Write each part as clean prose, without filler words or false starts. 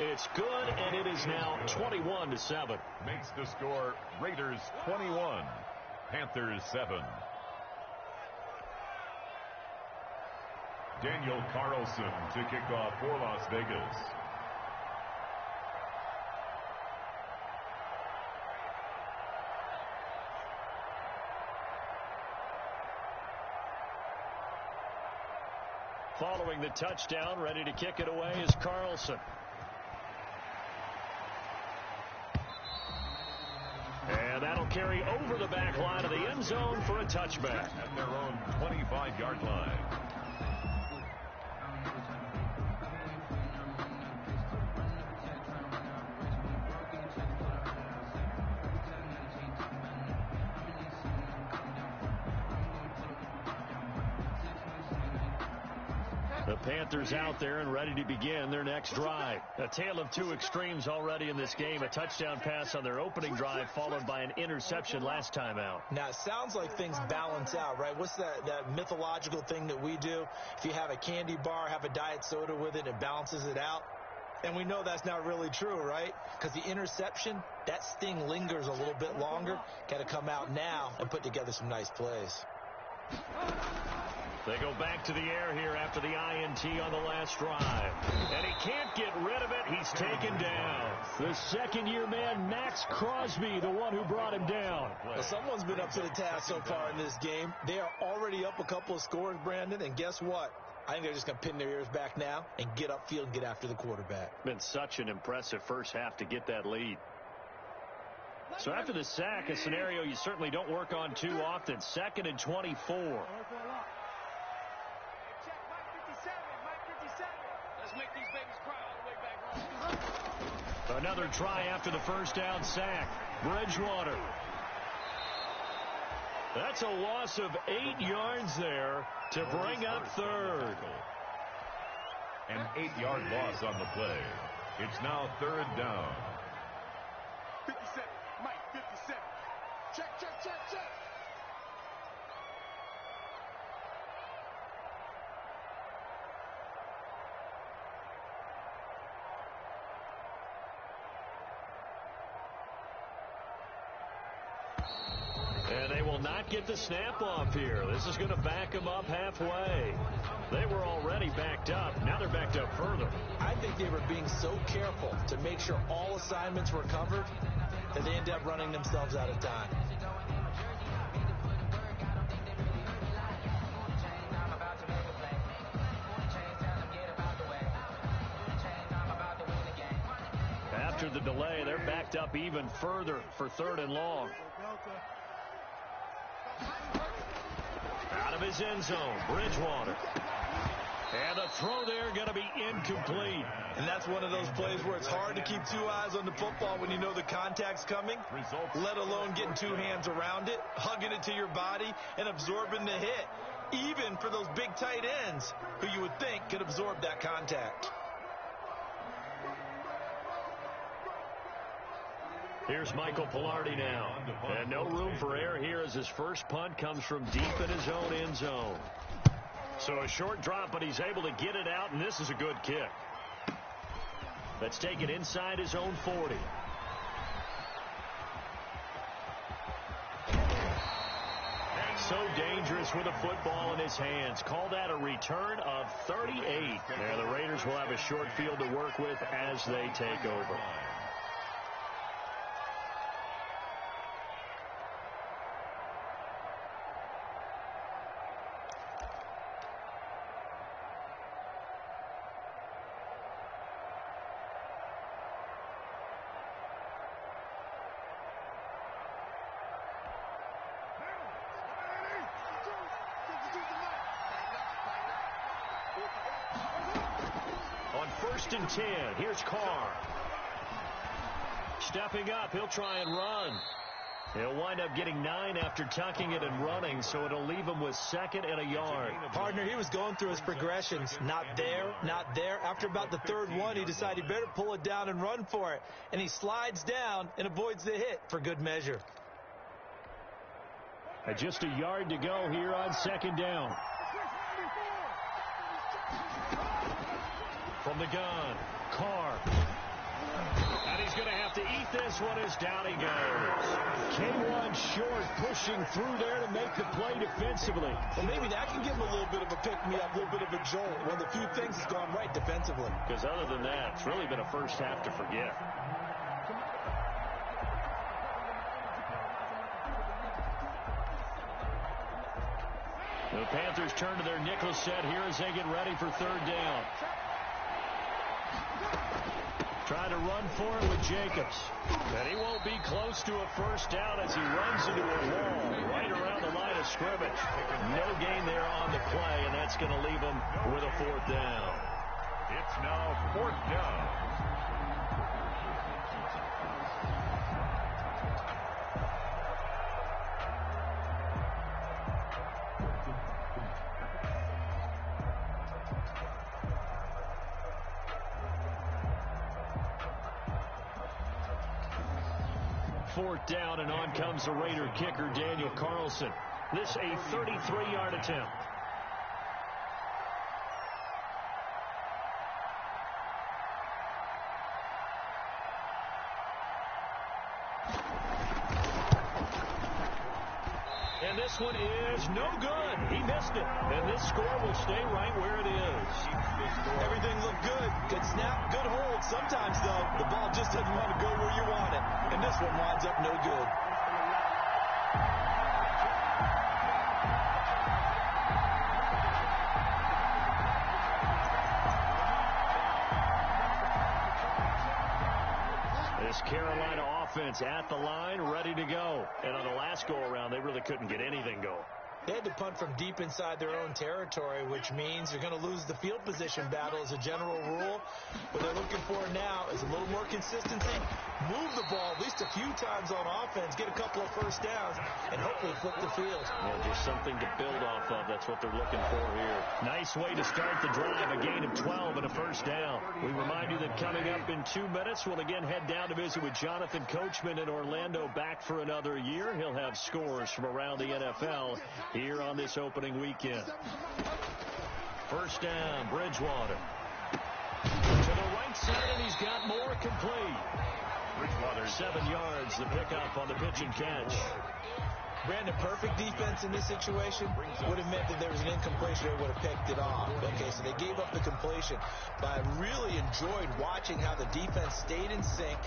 It's good, and it is now 21-7. Makes the score Raiders 21, Panthers 7. Daniel Carlson to kick off for Las Vegas. Following the touchdown, ready to kick it away is Carlson. And that'll carry over the back line of the end zone for a touchback. At their own 25-yard line. The Panthers out there and ready to begin their next drive. A tale of two extremes already in this game. A touchdown pass on their opening drive followed by an interception last time out. Now, it sounds like things balance out, right? What's that mythological thing that we do? If you have a candy bar, have a diet soda with it, it balances it out. And we know that's not really true, right? Because the interception, that sting lingers a little bit longer. Got to come out now and put together some nice plays. They go back to the air here after the INT on the last drive. And he can't get rid of it. He's taken down. The second-year man, Max Crosby, the one who brought him down. Well, someone's been up to the task so far in this game. They are already up a couple of scores, Brandon, and guess what? I think they're just going to pin their ears back now and get upfield and get after the quarterback. Been such an impressive first half to get that lead. So after the sack, a scenario you certainly don't work on too often. 2nd and 24. Another try after the first down sack. Bridgewater. That's a loss of 8 yards there to bring up third. An 8-yard loss on the play. It's now 3rd down. 57, Mike, 57. Check. And they will not get the snap off here. This is going to back them up halfway. They were already backed up. Now they're backed up further. I think they were being so careful to make sure all assignments were covered that they ended up running themselves out of time. After the delay, they're backed up even further for 3rd and long. Out of his end zone, Bridgewater. And the throw there going to be incomplete. And that's one of those plays where it's hard to keep 2 eyes on the football when you know the contact's coming, let alone getting 2 hands around it, hugging it to your body, and absorbing the hit, even for those big tight ends who you would think could absorb that contact. Here's Michael Palardy now. And no room for error here as his first punt comes from deep in his own end zone. So a short drop, but he's able to get it out, and this is a good kick. Let's take it inside his own 40. So dangerous with a football in his hands. Call that a return of 38. And the Raiders will have a short field to work with as they take over. On 1st and 10, here's Carr. Stepping up, he'll try and run. He'll wind up getting 9 after tucking it and running, so it'll leave him with 2nd and a yard. Partner, he was going through his progressions. Not there, not there. After about the 3rd one, he decided he better pull it down and run for it. And he slides down and avoids the hit for good measure. Just a yard to go here on 2nd down. From the gun, Carr. he's going to have to eat this one as down he goes. K1 short, pushing through there to make the play defensively. Well, maybe that can give him a little bit of a pick-me-up, a little bit of a jolt. One of the few things that's gone right defensively. Because other than that, it's really been a first half to forget. The Panthers turn to their nickel set here as they get ready for third down. Trying to run for it with Jacobs. And he won't be close to a first down as he runs into a wall right around the line of scrimmage. No gain there on the play, and that's going to leave him with a fourth down. It's now fourth down. Fourth down, and on comes the Raider kicker, Daniel Carlson. This a 33-yard attempt. And this one is no good. He missed it. And this score will stay right where it is. Everything looked good. Good snap, good hold. Sometimes, though, the ball just doesn't want to go where you want it. And this one winds up no good. This Carolina offense at the line, ready to go. And on the last go-around, they really couldn't get anything going. They had to punt from deep inside their own territory, which means they're going to lose the field position battle as a general rule. What they're looking for now is a little more consistency, move the ball at least a few times on offense, get a couple of first downs, and hopefully flip the field. Yeah, just something to build off of. That's what they're looking for here. Nice way to start the drive, a gain of 12 and a first down. We remind you that coming up in 2 minutes, we'll again head down to visit with Jonathan Coachman in Orlando, back for another year. He'll have scores from around the NFL here on this opening weekend. First down, Bridgewater. To the right side, and he's got more complete. Bridgewater, 7 yards, the pickup on the pitch and catch. Brandon, perfect defense in this situation would have meant that there was an incompletion. They would have picked it off. Okay, so they gave up the completion. But I really enjoyed watching how the defense stayed in sync,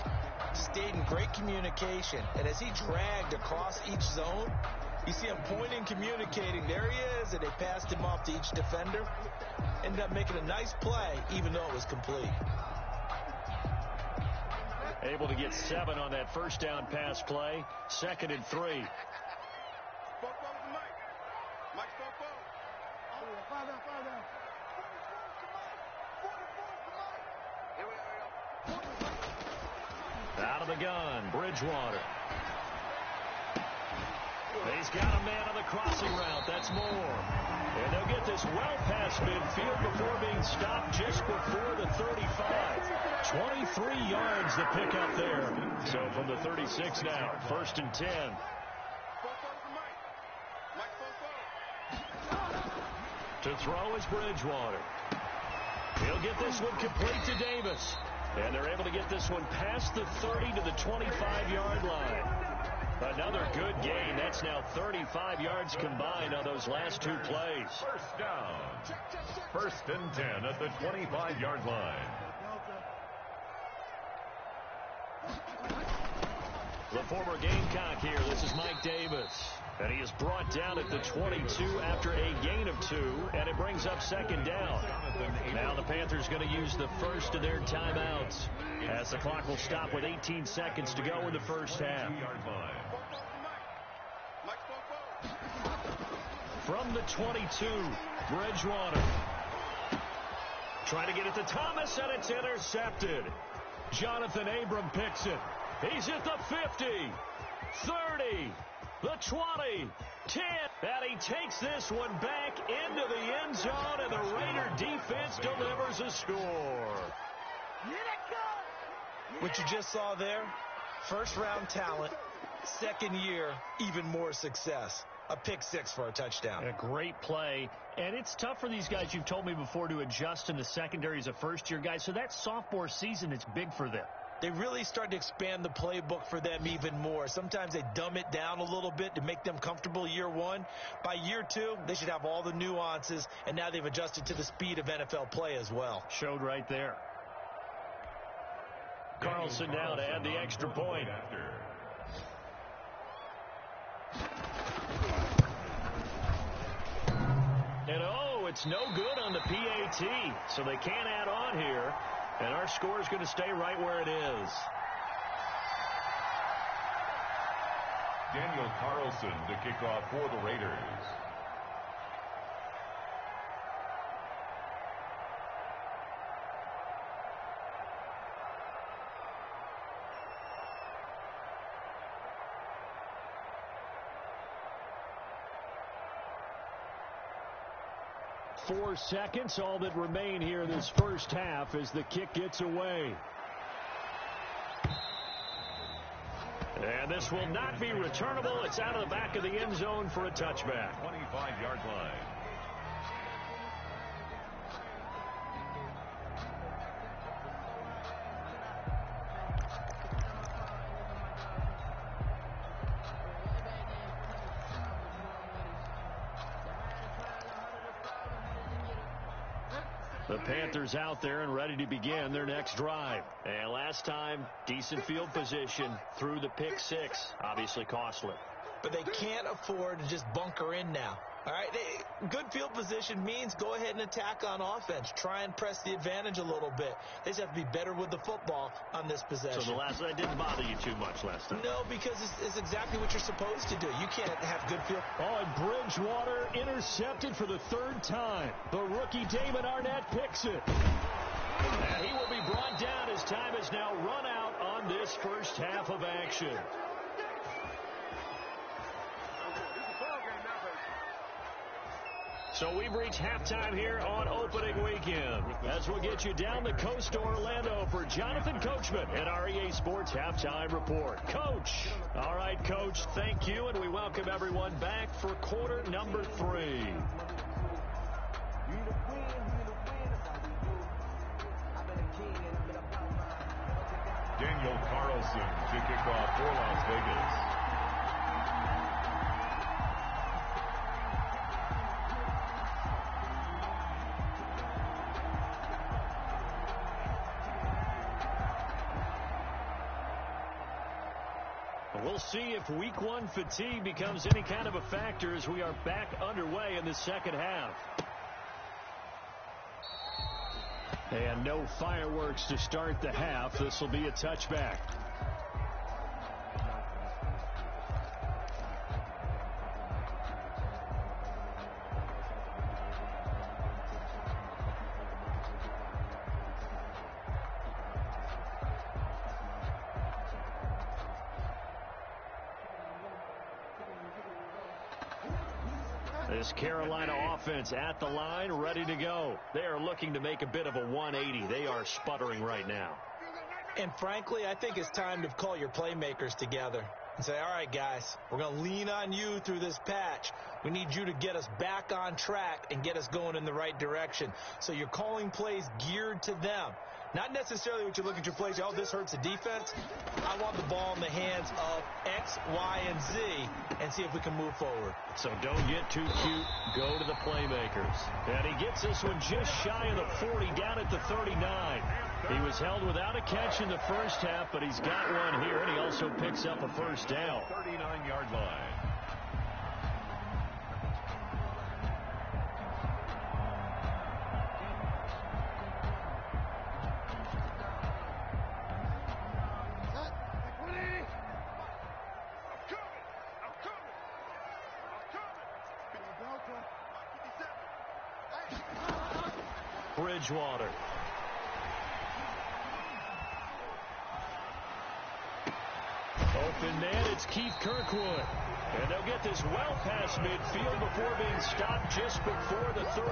stayed in great communication. And as he dragged across each zone, you see him pointing, communicating. There he is, and they passed him off to each defender. Ended up making a nice play, even though it was complete. Able to get 7 on that first down pass play. 2nd and 3. Out of the gun, Bridgewater. He's got a man on the crossing route. That's Moore. And they'll get this well past midfield before being stopped just before the 35. 23 yards to pick up there. So from the 36 now, 1st and 10. To throw is Bridgewater. He'll get this one complete to Davis. And they're able to get this one past the 30 to the 25-yard line. Another good gain. That's now 35 yards combined on those last 2 plays. First down. 1st and 10 at the 25-yard line. The former Gamecock here. This is Mike Davis. And he is brought down at the 22 after a gain of 2, and it brings up 2nd down. Now the Panthers going to use the first of their timeouts as the clock will stop with 18 seconds to go in the first half. From the 22, Bridgewater. Trying to get it to Thomas, and it's intercepted. Jonathan Abram picks it. He's at the 50, 30, the 20, 10, and he takes this one back into the end zone, and the Raider defense delivers a score. What you just saw there, first-round talent, 2nd year, even more success. A pick 6 for a touchdown. A great play, and it's tough for these guys, you've told me before, to adjust in the secondary as a first-year guy, so that sophomore season is big for them. they really start to expand the playbook for them even more. Sometimes they dumb it down a little bit to make them comfortable year one. By year two, they should have all the nuances, and now they've adjusted to the speed of NFL play as well. Showed right there. Carlson now to add the extra point. And oh, it's no good on the PAT, so they can't add on here, and our score is going to stay right where it is. Daniel Carlson to kick off for the Raiders. Four seconds, all that remain here this first half as the kick gets away. And this will not be returnable. It's out of the back of the end zone for a touchback. 25-yard line. The Panthers out there and ready to begin their next drive. And last time, decent field position through the pick six. Obviously costly. But they can't afford to just bunker in now. All right, good field position means go ahead and attack on offense. Try and press the advantage a little bit. They just have to be better with the football on this possession. So that didn't bother you too much last time? No, because it's exactly what you're supposed to do. You can't have good field. Oh, and Bridgewater intercepted for the third time. The rookie Damon Arnett picks it. And he will be brought down as time has now run out on this first half of action. So we've reached halftime here on opening weekend. As we'll get you down the coast to Orlando for Jonathan Coachman at our EA Sports Halftime Report. Coach. All right, Coach, thank you, and we welcome everyone back for quarter number 3. Daniel Carlson to kick off for Las Vegas. We'll see if week 1 fatigue becomes any kind of a factor as we are back underway in the second half. And no fireworks to start the half. This will be a touchback. This Carolina offense at the line, ready to go. They are looking to make a bit of a 180. They are sputtering right now. And frankly, I think it's time to call your playmakers together and say, all right, guys, we're going to lean on you through this patch. We need you to get us back on track and get us going in the right direction. So you're calling plays geared to them. Not necessarily what you look at your plays, oh, this hurts the defense. I want the ball in the hands of X, Y, and Z and see if we can move forward. So don't get too cute. Go to the playmakers. And he gets this one just shy of the 40, down at the 39. He was held without a catch in the first half, but he's got one here, and he also picks up a first down. 39-yard line. Bridgewater. Open man, it's Keith Kirkwood. And they'll get this well past midfield before being stopped just before the 35.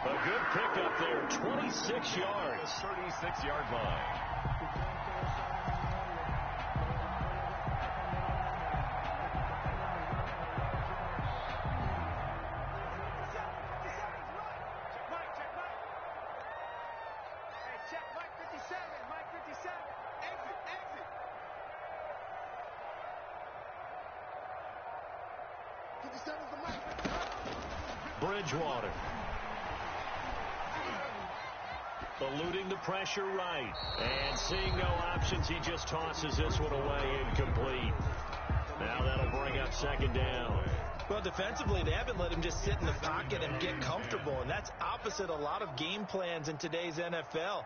A good pickup there, 26 yards. 36-yard line. Bridgewater. Eluding the pressure right. And seeing no options, he just tosses this one away incomplete. Now that'll bring up second down. Well, defensively, they haven't let him just sit in the pocket and get comfortable, and that's opposite a lot of game plans in today's NFL.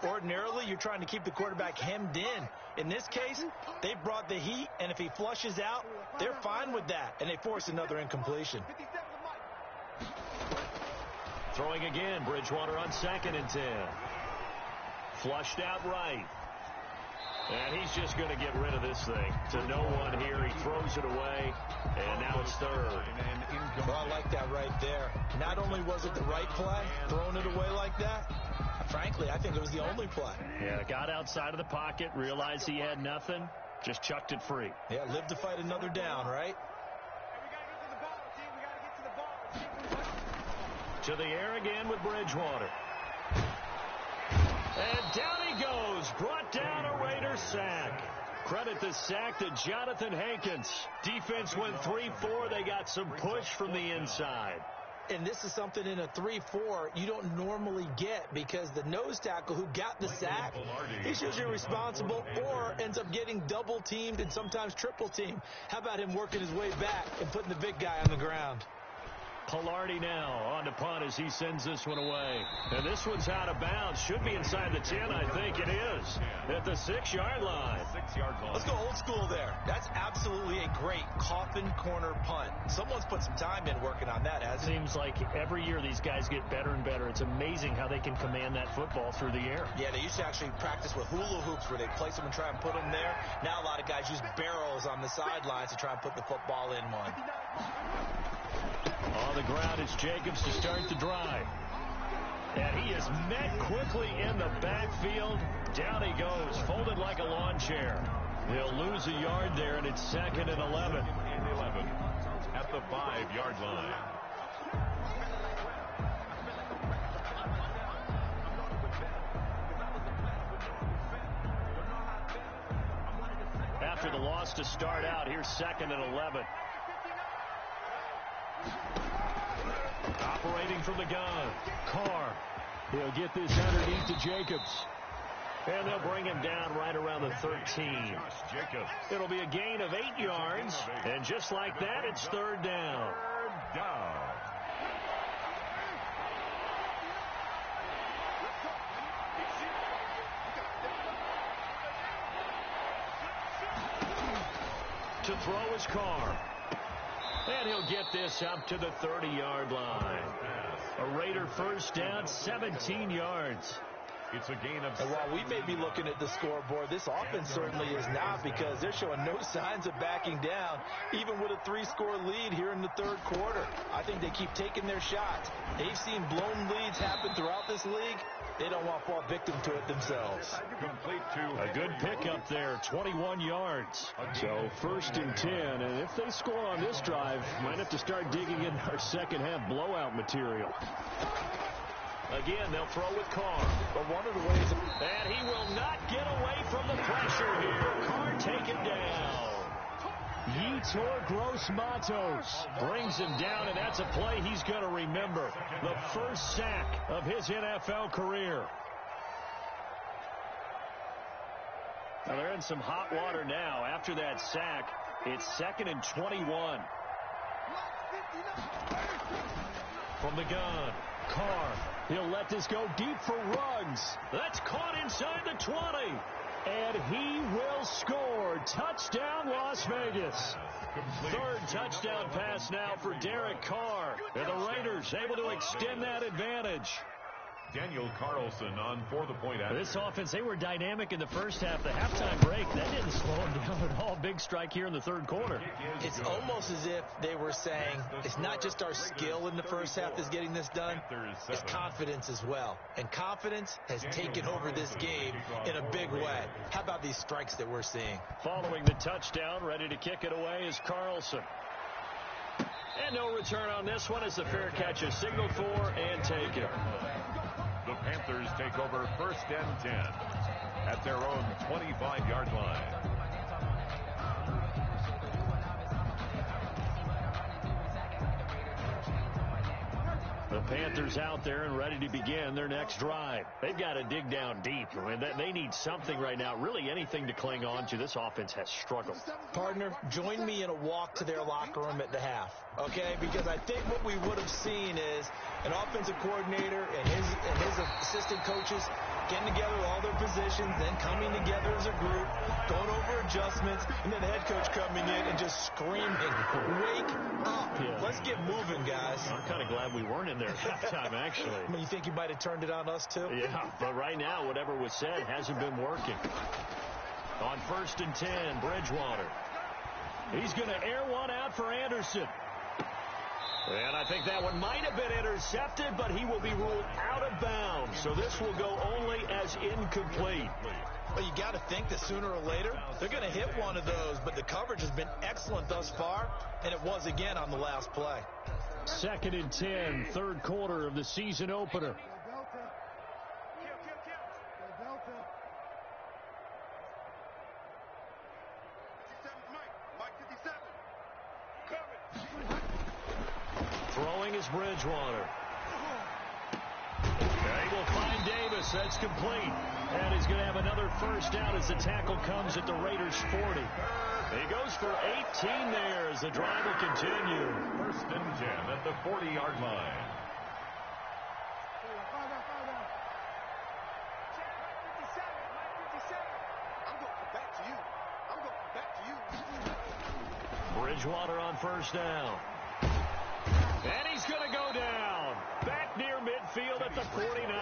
Ordinarily, you're trying to keep the quarterback hemmed in. In this case, they brought the heat, and if he flushes out, they're fine with that, and they force another incompletion. Throwing again, Bridgewater on 2nd and 10. Flushed out right. And he's just going to get rid of this thing to no one here. He throws it away, and now it's third. Well, I like that right there. Not only was it the right play, throwing it away like that, frankly, I think it was the only play. Yeah, got outside of the pocket, realized he had nothing, just chucked it free. Yeah, live to fight another down, right? To the air again with Bridgewater. And down he goes. Brought down a Raiders sack. Credit the sack to Jonathan Hankins. Defense went 3-4. They got some push from the inside. And this is something in a 3-4 you don't normally get because the nose tackle who got the sack, he's usually responsible or ends up getting double teamed and sometimes triple teamed. How about him working his way back and putting the big guy on the ground? Pilardi now on to punt as he sends this one away. And this one's out of bounds. Should be inside the 10, I think it is. At the 6-yard line. 6-yard line. Let's go old school there. That's absolutely a great coffin corner punt. Someone's put some time in working on that, hasn't it? Seems like every year these guys get better and better. It's amazing how they can command that football through the air. Yeah, they used to actually practice with hula hoops where they place them and try and put them there. Now a lot of guys use barrels on the sidelines to try and put the football in one. On the ground, it's Jacobs to start the drive. And he is met quickly in the backfield. Down he goes, folded like a lawn chair. He'll lose a yard there, and it's 2nd and 11. At the 5-yard line. After the loss to start out, here's 2nd and 11. Operating from the gun. Carr. He'll get this underneath to Jacobs. And they'll bring him down right around the 13. It'll be a gain of 8 yards. And just like that, it's 3rd down. Third down. To throw is Carr. And he'll get this up to the 30-yard line. A Raider first down, 17 yards. It's a gain of... And while we may be looking at the scoreboard, this offense certainly is not because they're showing no signs of backing down, even with a 3-score lead here in the 3rd quarter. I think they keep taking their shots. They've seen blown leads happen throughout this league. They don't want to fall victim to it themselves. Complete to... A good pickup there, 21 yards. So 1st and 10, and if they score on this drive, might have to start digging in our second-half blowout material. Again, they'll throw with Carr. But one of the ways... And he will not get away from the pressure here. Carr taken down. Yetur Gross-Matos brings him down, and that's a play he's going to remember. The first sack of his NFL career. Now they're in some hot water now. After that sack, it's 2nd and 21. From the gun, Carr. He'll let this go deep for Ruggs. That's caught inside the 20. And he will score. Touchdown, Las Vegas. 3rd touchdown pass now for Derek Carr. And the Raiders able to extend that advantage. Daniel Carlson on for the point after. This offense, they were dynamic in the first half. The halftime break, that didn't slow them down at all. Big strike here in the 3rd quarter. It's almost as if they were saying, it's not just our skill in the first half that's getting this done, it's confidence as well. And confidence has taken over this game in a big way. How about these strikes that we're seeing? Following the touchdown, ready to kick it away is Carlson. And no return on this one as the fair catch is signaled for and taken. The Panthers take over 1st and 10 at their own 25-yard line. The Panthers out there and ready to begin their next drive. They've got to dig down deep. I mean, they need something right now, really anything to cling on to. This offense has struggled. Partner, join me in a walk to their locker room at the half, okay? Because I think what we would have seen is an offensive coordinator and his assistant coaches getting together with all their positions, then coming together as a group, going over adjustments, and then the head coach coming in and just screaming, "Wake up. Yeah. Let's get moving, guys." I'm kind of glad we weren't in there at that time, actually. I mean, you think you might have turned it on us, too? Yeah, but right now, whatever was said hasn't been working. On 1st and 10, Bridgewater. He's going to air one out for Anderson. And I think that one might have been intercepted, but he will be ruled out of bounds. So this will go only as incomplete. Well, you got to think that sooner or later they're going to hit one of those, but the coverage has been excellent thus far, and it was again on the last play. 2nd and 10, 3rd quarter of the season opener. Throwing is Bridgewater. They will find Davis. That's complete. And he's going to have another first down as the tackle comes at the Raiders' 40. He goes for 18 there as the drive will continue. 1st and 10 at the 40-yard line. Bridgewater on 1st down. And he's going to go down. Back near midfield at the 49.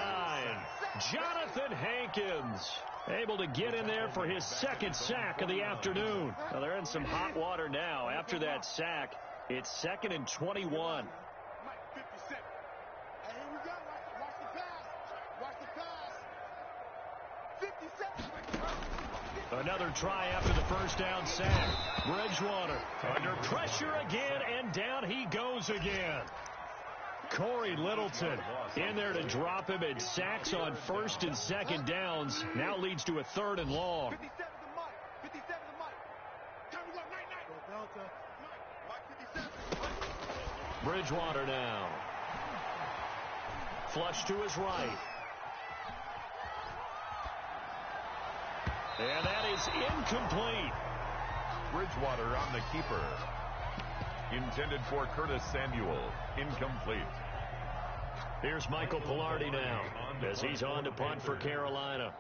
Jonathan Hankins able to get in there for his 2nd sack of the afternoon. Well, they're in some hot water now. After that sack, it's 2nd and 21. Another try after the first down sack. Bridgewater under pressure again, and down he goes again. Corey Littleton in there to drop him, and sacks on 1st and 2nd downs. Now leads to a 3rd and long. Bridgewater now. Flush to his right. And that is incomplete. Bridgewater on the keeper. Intended for Curtis Samuel. Incomplete. Here's Michael Pilardi now as he's on to punt for Carolina.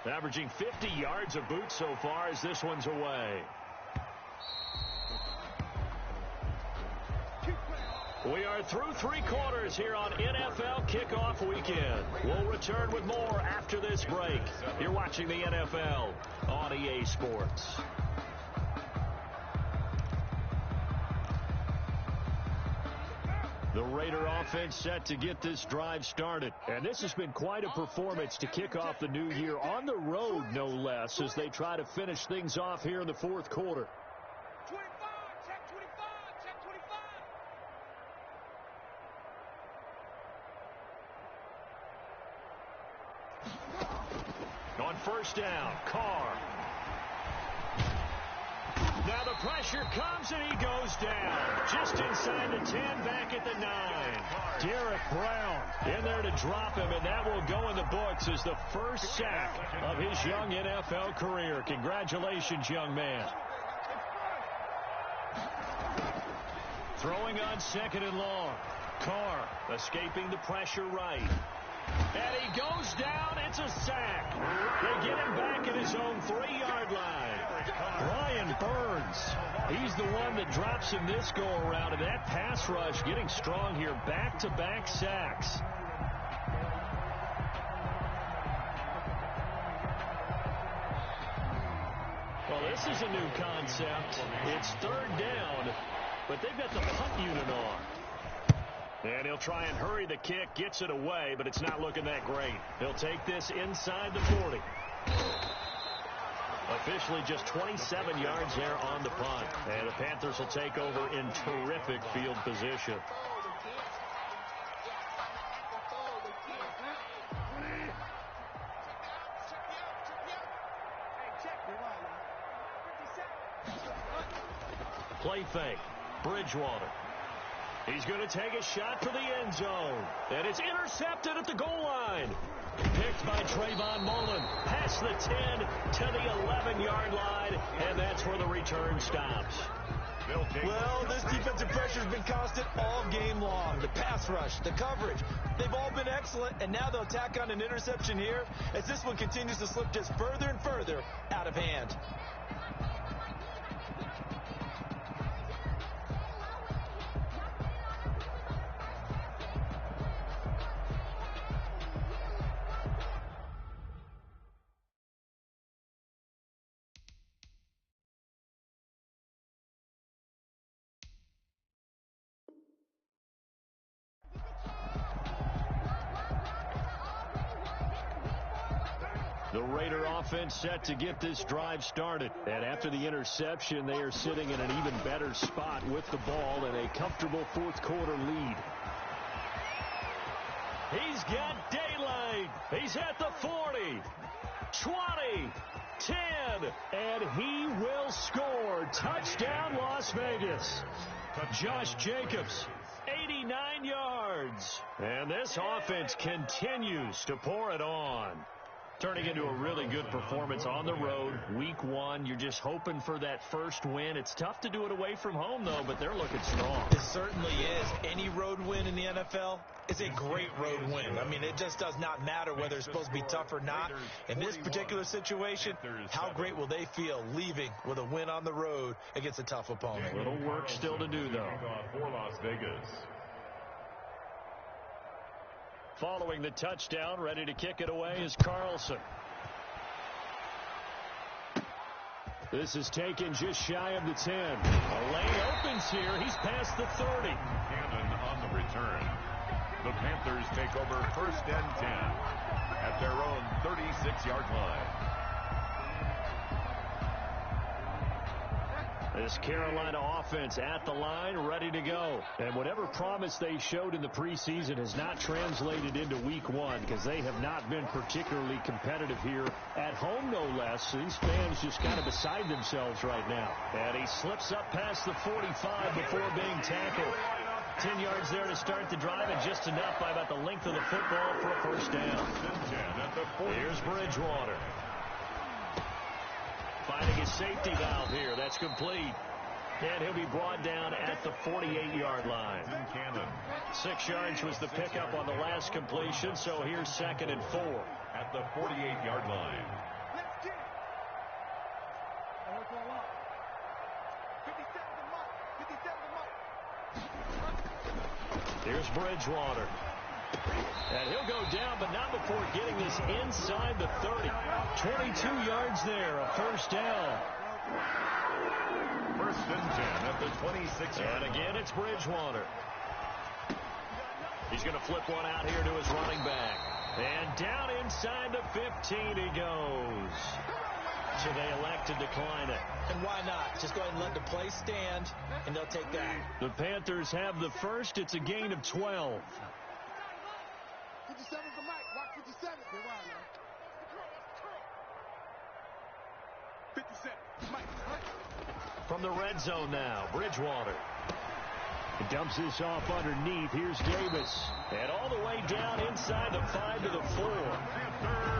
Averaging 50 yards a boot so far as this one's away. We are through 3 quarters here on NFL Kickoff Weekend. We'll return with more after this break. You're watching the NFL on EA Sports. The Raider offense set to get this drive started. And this has been quite a performance to kick off the new year on the road, no less, as they try to finish things off here in the 4th quarter. On 1st down, Carr. Now the pressure comes and he goes down. Just inside the 10, back at the 9. Derek Brown in there to drop him, and that will go in the books as the first sack of his young NFL career. Congratulations, young man. Throwing on 2nd and long. Carr escaping the pressure right. And he goes down. It's a sack. They get him back at his own 3-yard line. Brian Burns, he's the one that drops him this go-around. And that pass rush getting strong here. Back-to-back sacks. Well, this is a new concept. It's 3rd down, but they've got the punt unit on. And he'll try and hurry the kick, gets it away, but it's not looking that great. He'll take this inside the 40. A Officially just 27 yards there on the punt. And the Panthers will take over in terrific field position. Play fake. Bridgewater. He's going to take a shot for the end zone. And it's intercepted at the goal line. Picked by Trayvon Mullen. Past the 10 to the 11-yard line. And that's where the return stops. Well, this defensive pressure has been constant all game long. The pass rush, the coverage, they've all been excellent. And now they'll tack on an interception here as this one continues to slip just further and further out of hand. The Raider offense set to get this drive started. And after the interception, they are sitting in an even better spot with the ball and a comfortable fourth quarter lead. He's got daylight. He's at the 40, 20, 10, and he will score. Touchdown, Las Vegas. Josh Jacobs, 89 yards. And this offense continues to pour it on. Turning into a really good performance on the road. Week 1, you're just hoping for that first win. It's tough to do it away from home, though, but they're looking strong. It certainly is. Any road win in the NFL is a great road win. I mean, it just does not matter whether it's supposed to be tough or not. In this particular situation, how great will they feel leaving with a win on the road against a tough opponent? A little work still to do, though. For Las Vegas. Following the touchdown, ready to kick it away is Carlson. This is taken just shy of the 10. A lane opens here. He's past the 30. Cannon on the return. The Panthers take over 1st and 10 at their own 36-yard line. This Carolina offense at the line, ready to go. And whatever promise they showed in the preseason has not translated into week 1 because they have not been particularly competitive here at home, no less. These fans just kind of beside themselves right now. And he slips up past the 45 before being tackled. 10 yards there to start the drive, and just enough by about the length of the football for a first down. Here's Bridgewater. Finding his safety valve here. That's complete. And he'll be brought down at the 48-yard line. 6 yards was the pickup on the last completion, so here's 2nd and 4. At the 48-yard line. Here's Bridgewater. And he'll go down, but not before getting this inside the 30. 22 yards there, a first down. 1st and 10 at the 26-yard line. And again, it's Bridgewater. He's going to flip one out here to his running back. And down inside the 15 he goes. So they elect to decline it. And why not? Just go ahead and let the play stand, and they'll take that. The Panthers have the first. It's a gain of 12. 57 for Mike. Watch 57. 57. Mike. From the red zone now, Bridgewater. He dumps this off underneath. Here's Davis. And all the way down inside the 5 to the 4.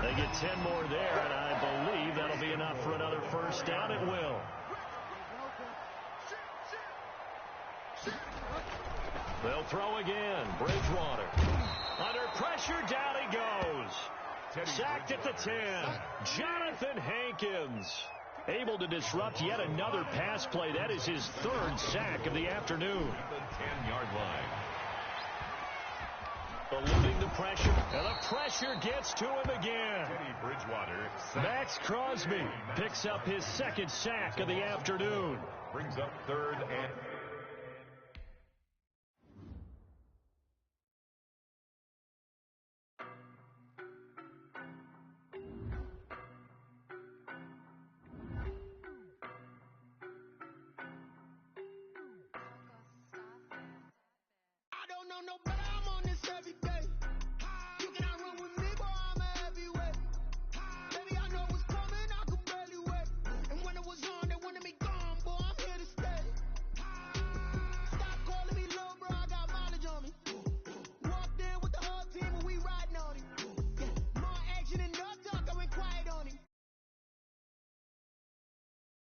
They get 10 more there, and I believe that'll be enough for another first down. It will. They'll throw again. Bridgewater. Under pressure, down he goes. Sacked at the 10. Jonathan Hankins. Able to disrupt yet another pass play. That is his 3rd sack of the afternoon. The 10-yard line. Eluding the pressure. And the pressure gets to him again. Teddy Bridgewater. Max Crosby picks up his 2nd sack of the afternoon. Brings up 3rd and... on nobody.